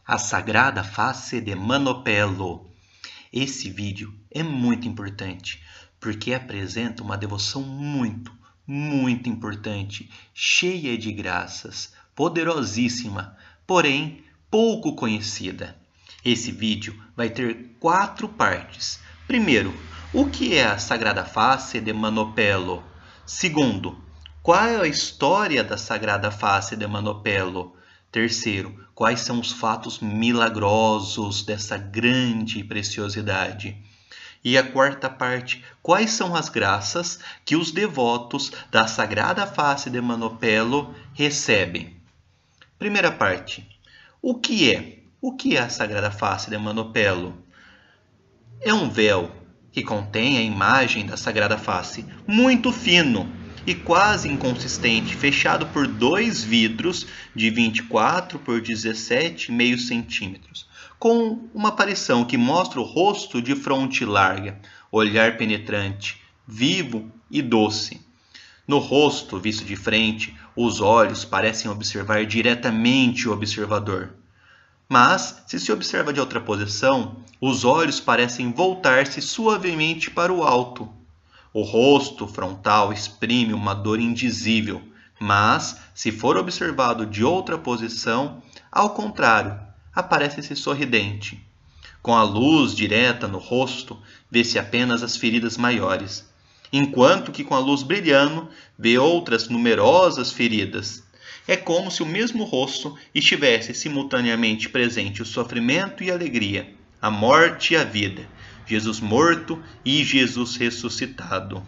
A Sagrada Face de Manopelo. Esse vídeo é muito importante, porque apresenta uma devoção muito importante, cheia de graças, poderosíssima, porém pouco conhecida. Esse vídeo vai ter 4 partes. Primeiro, o que é a Sagrada Face de Manopelo? Segundo, qual é a história da Sagrada Face de Manopelo? Terceiro, quais são os fatos milagrosos dessa grande preciosidade? E a quarta parte, quais são as graças que os devotos da Sagrada Face de Manopelo recebem? Primeira parte, o que é? O que é a Sagrada Face de Manopelo? É um véu que contém a imagem da Sagrada Face, muito fino e quase inconsistente, fechado por 2 vidros de 24 por 17,5 centímetros, com uma aparição que mostra o rosto de fronte larga, olhar penetrante, vivo e doce. No rosto, visto de frente, os olhos parecem observar diretamente o observador. Mas, se se observa de outra posição, os olhos parecem voltar-se suavemente para o alto. O rosto frontal exprime uma dor indizível, mas, se for observado de outra posição, ao contrário, aparece-se sorridente. Com a luz direta no rosto, vê-se apenas as feridas maiores, enquanto que com a luz brilhando, vê outras numerosas feridas. É como se o mesmo rosto estivesse simultaneamente presente o sofrimento e a alegria, a morte e a vida, Jesus morto e Jesus ressuscitado.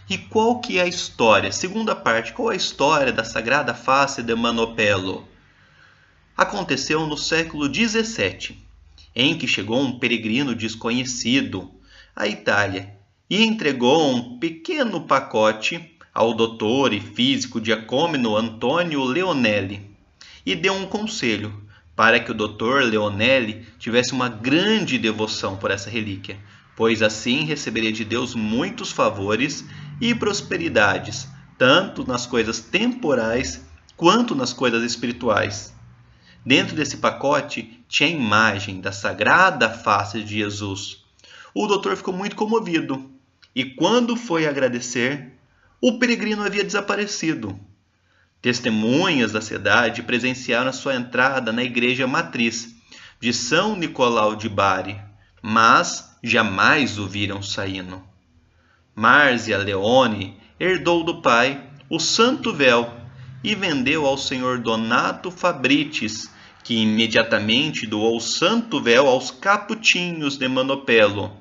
E qual que é a história? Segunda parte, qual é a história da Sagrada Face de Manopelo? Aconteceu no século XVII, em que chegou um peregrino desconhecido à Itália e entregou um pequeno pacote ao doutor e físico diacômeno Antônio Leonelli e deu um conselho para que o doutor Leonelli tivesse uma grande devoção por essa relíquia, pois assim receberia de Deus muitos favores e prosperidades, tanto nas coisas temporais quanto nas coisas espirituais. Dentro desse pacote tinha a imagem da Sagrada Face de Jesus. O doutor ficou muito comovido e quando foi agradecer, o peregrino havia desaparecido. Testemunhas da cidade presenciaram a sua entrada na igreja matriz de São Nicolau de Bari, mas jamais o viram saindo. Marzia Leone herdou do pai o santo véu e vendeu ao senhor Donato Fabritis, que imediatamente doou o santo véu aos capuchinhos de Manopelo.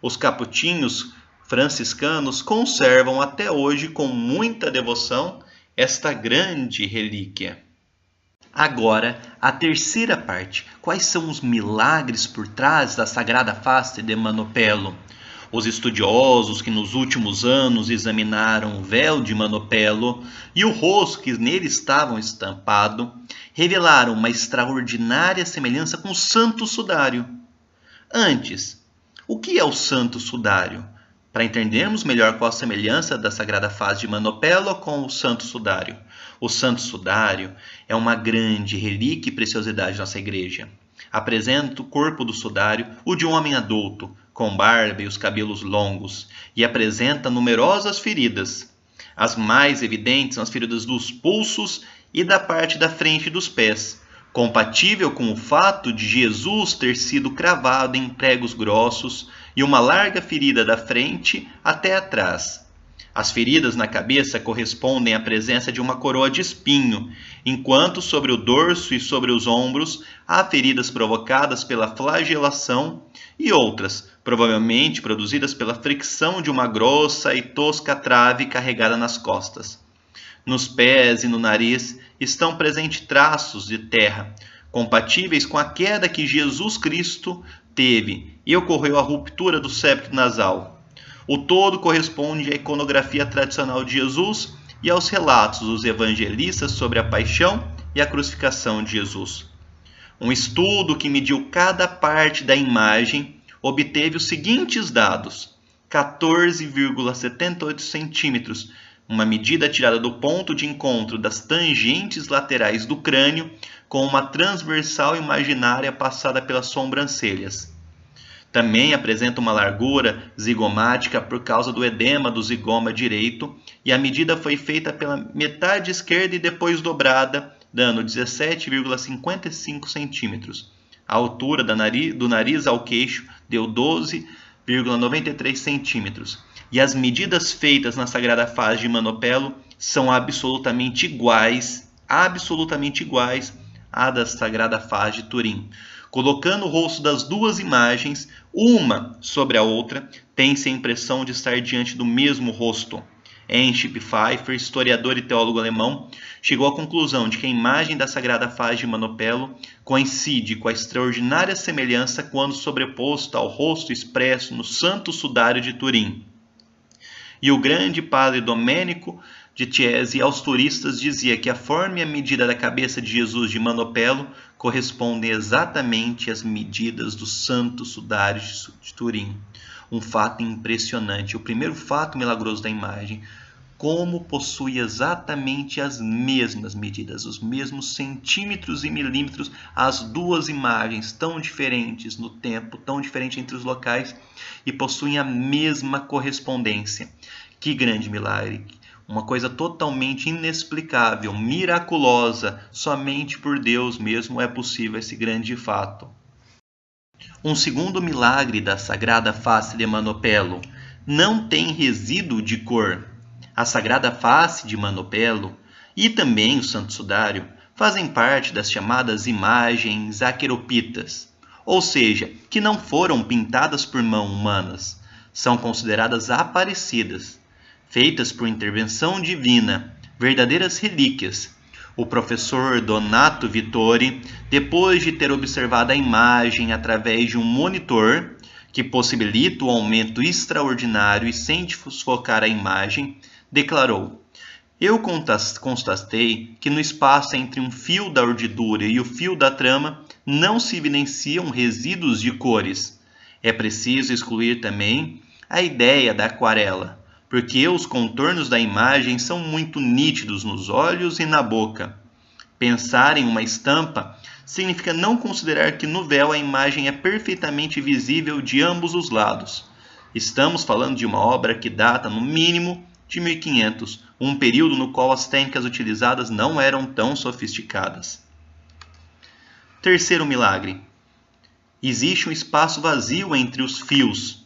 Os capuchinhos franciscanos conservam até hoje com muita devoção esta grande relíquia. Agora, a terceira parte. Quais são os milagres por trás da Sagrada Face de Manopelo? Os estudiosos que nos últimos anos examinaram o véu de Manopelo e o rosto que nele estava estampado, revelaram uma extraordinária semelhança com o Santo Sudário. Antes, o que é o Santo Sudário? Para entendermos melhor qual a semelhança da Sagrada Face de Manopelo com o Santo Sudário. O Santo Sudário é uma grande relíquia e preciosidade da nossa igreja. Apresenta o corpo do sudário, o de um homem adulto, com barba e os cabelos longos, e apresenta numerosas feridas. As mais evidentes são as feridas dos pulsos e da parte da frente dos pés, compatível com o fato de Jesus ter sido cravado em pregos grossos e uma larga ferida da frente até atrás. As feridas na cabeça correspondem à presença de uma coroa de espinho, enquanto sobre o dorso e sobre os ombros há feridas provocadas pela flagelação e outras, provavelmente produzidas pela fricção de uma grossa e tosca trave carregada nas costas. Nos pés e no nariz estão presentes traços de terra, compatíveis com a queda que Jesus Cristo teve e ocorreu a ruptura do septo nasal. O todo corresponde à iconografia tradicional de Jesus e aos relatos dos evangelistas sobre a paixão e a crucificação de Jesus. Um estudo que mediu cada parte da imagem obteve os seguintes dados: 14,78 centímetros uma medida tirada do ponto de encontro das tangentes laterais do crânio com uma transversal imaginária passada pelas sobrancelhas. Também apresenta uma largura zigomática por causa do edema do zigoma direito, e a medida foi feita pela metade esquerda e depois dobrada, dando 17,55 centímetros. A altura do nariz ao queixo deu 12,93 centímetros. E as medidas feitas na Sagrada Face de Manopelo são absolutamente iguais à da Sagrada Face de Turim. Colocando o rosto das duas imagens, uma sobre a outra, tem-se a impressão de estar diante do mesmo rosto. Ernst Pfeiffer, historiador e teólogo alemão, chegou à conclusão de que a imagem da Sagrada Face de Manopelo coincide com a extraordinária semelhança quando sobreposta ao rosto expresso no Santo Sudário de Turim. E o grande padre Domenico de Chiesi aos turistas dizia que a forma e a medida da cabeça de Jesus de Manopelo correspondem exatamente às medidas do Santo Sudário de Turim. Um fato impressionante, o primeiro fato milagroso da imagem, como possui exatamente as mesmas medidas, os mesmos centímetros e milímetros, as duas imagens tão diferentes no tempo, tão diferentes entre os locais, e possuem a mesma correspondência. Que grande milagre! Uma coisa totalmente inexplicável, miraculosa, somente por Deus mesmo é possível esse grande fato. Um segundo milagre da Sagrada Face de Manopelo: não tem resíduo de cor. A Sagrada Face de Manopelo e também o Santo Sudário fazem parte das chamadas imagens aqueropitas, ou seja, que não foram pintadas por mãos humanas. São consideradas aparecidas, feitas por intervenção divina, verdadeiras relíquias. O professor Donato Vittori, depois de ter observado a imagem através de um monitor, que possibilita o aumento extraordinário e sem desfocar a imagem, declarou: eu constatei que no espaço entre um fio da urdidura e o fio da trama não se evidenciam resíduos de cores. É preciso excluir também a ideia da aquarela, porque os contornos da imagem são muito nítidos nos olhos e na boca. Pensar em uma estampa significa não considerar que no véu a imagem é perfeitamente visível de ambos os lados. Estamos falando de uma obra que data, no mínimo, de 1500, um período no qual as técnicas utilizadas não eram tão sofisticadas. Terceiro milagre: existe um espaço vazio entre os fios.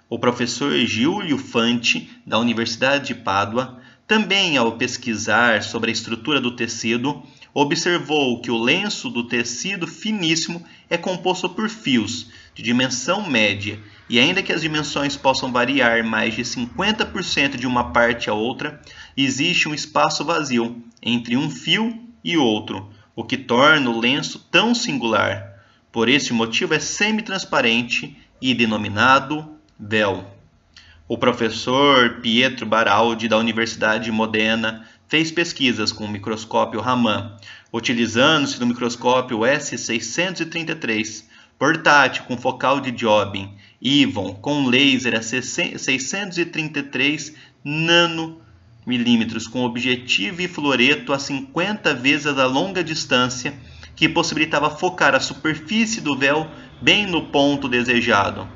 O professor Giulio Fanti, da Universidade de Pádua, também ao pesquisar sobre a estrutura do tecido, observou que o lenço do tecido finíssimo é composto por fios de dimensão média, e ainda que as dimensões possam variar mais de 50% de uma parte a outra, existe um espaço vazio entre um fio e outro, o que torna o lenço tão singular. Por esse motivo é semi-transparente e denominado véu. O professor Pietro Baraldi, da Universidade de Modena, fez pesquisas com o microscópio Raman, utilizando-se do microscópio S633, portátil com focal de Jobim, Yvon com laser a 633 nanomilímetros, com objetivo e fluoreto a 50 vezes a longa distância, que possibilitava focar a superfície do véu bem no ponto desejado.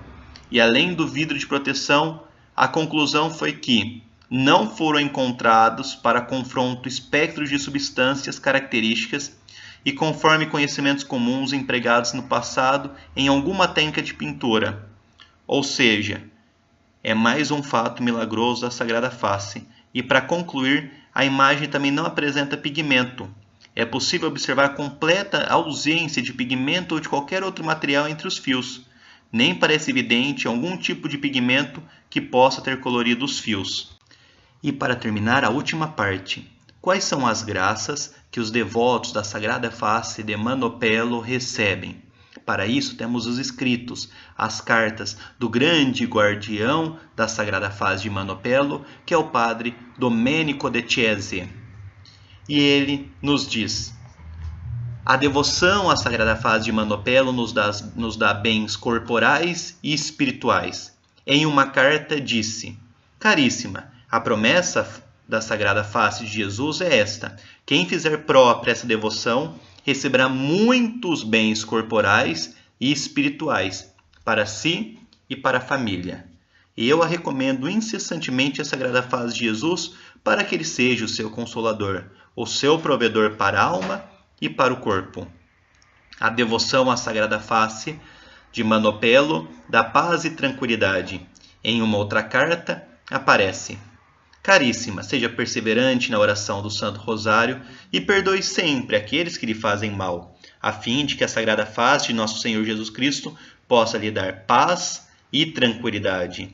E além do vidro de proteção, a conclusão foi que não foram encontrados para confronto espectros de substâncias características e conforme conhecimentos comuns empregados no passado em alguma técnica de pintura. Ou seja, é mais um fato milagroso da Sagrada Face. E para concluir, a imagem também não apresenta pigmento. É possível observar completa ausência de pigmento ou de qualquer outro material entre os fios. Nem parece evidente algum tipo de pigmento que possa ter colorido os fios. E para terminar, a última parte: quais são as graças que os devotos da Sagrada Face de Manopelo recebem? Para isso temos os escritos, as cartas do grande guardião da Sagrada Face de Manopelo, que é o padre Domenico de Chiesi. E ele nos diz: a devoção à Sagrada Face de Manopelo nos dá bens corporais e espirituais. Em uma carta disse: caríssima, a promessa da Sagrada Face de Jesus é esta: quem fizer própria essa devoção receberá muitos bens corporais e espirituais para si e para a família. E eu a recomendo incessantemente a Sagrada Face de Jesus para que ele seja o seu consolador, o seu provedor para a alma e para o corpo. A devoção à Sagrada Face de Manopelo dá paz e tranquilidade. Em uma outra carta aparece: Caríssima, seja perseverante na oração do Santo Rosário e perdoe sempre aqueles que lhe fazem mal, a fim de que a Sagrada Face de Nosso Senhor Jesus Cristo possa lhe dar paz e tranquilidade.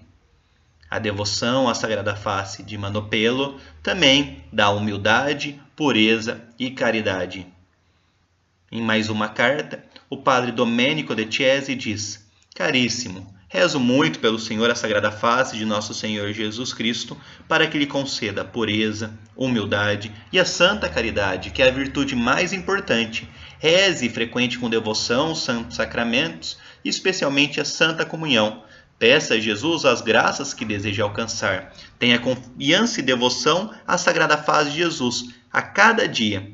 A devoção à Sagrada Face de Manopelo também dá humildade, pureza e caridade. Em mais uma carta, o padre Domenico de Chiesi diz: Caríssimo, rezo muito pelo Senhor a Sagrada Face de Nosso Senhor Jesus Cristo para que lhe conceda a pureza, humildade e a santa caridade, que é a virtude mais importante. Reze e frequente com devoção os santos sacramentos, e especialmente a Santa Comunhão. Peça a Jesus as graças que deseja alcançar. Tenha confiança e devoção à Sagrada Face de Jesus a cada dia.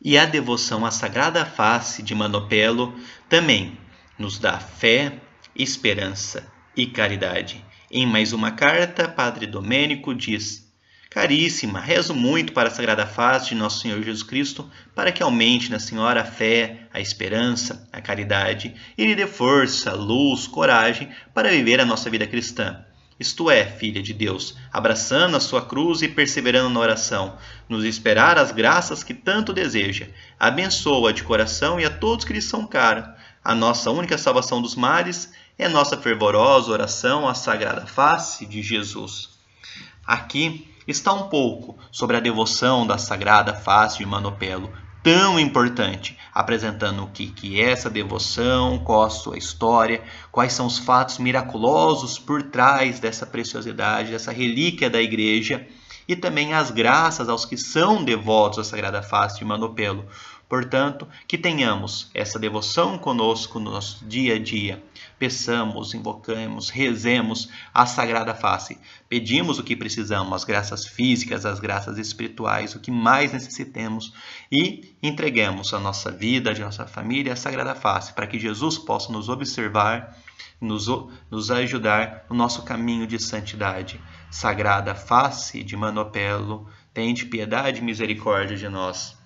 E a devoção à Sagrada Face de Manopelo também nos dá fé, esperança e caridade. Em mais uma carta, Padre Domênico diz: Caríssima, rezo muito para a Sagrada Face de Nosso Senhor Jesus Cristo para que aumente na Senhora a fé, a esperança, a caridade e lhe dê força, luz, coragem para viver a nossa vida cristã. Isto é, filha de Deus, abraçando a sua cruz e perseverando na oração, nos esperar as graças que tanto deseja. Abençoa de coração e a todos que lhe são caros. A nossa única salvação dos males é nossa fervorosa oração à Sagrada Face de Jesus. Aqui está um pouco sobre a devoção da Sagrada Face de Manopelo, tão importante, apresentando o que é essa devoção, qual a sua história, quais são os fatos miraculosos por trás dessa preciosidade, dessa relíquia da Igreja, e também as graças aos que são devotos à Sagrada Face de Manopelo. Portanto, que tenhamos essa devoção conosco no nosso dia a dia. Peçamos, invocamos, rezemos a Sagrada Face. Pedimos o que precisamos, as graças físicas, as graças espirituais, o que mais necessitemos, e entreguemos a nossa vida, a nossa família, à Sagrada Face, para que Jesus possa nos observar, nos ajudar no nosso caminho de santidade. Sagrada Face de Manopelo, tende piedade e misericórdia de nós.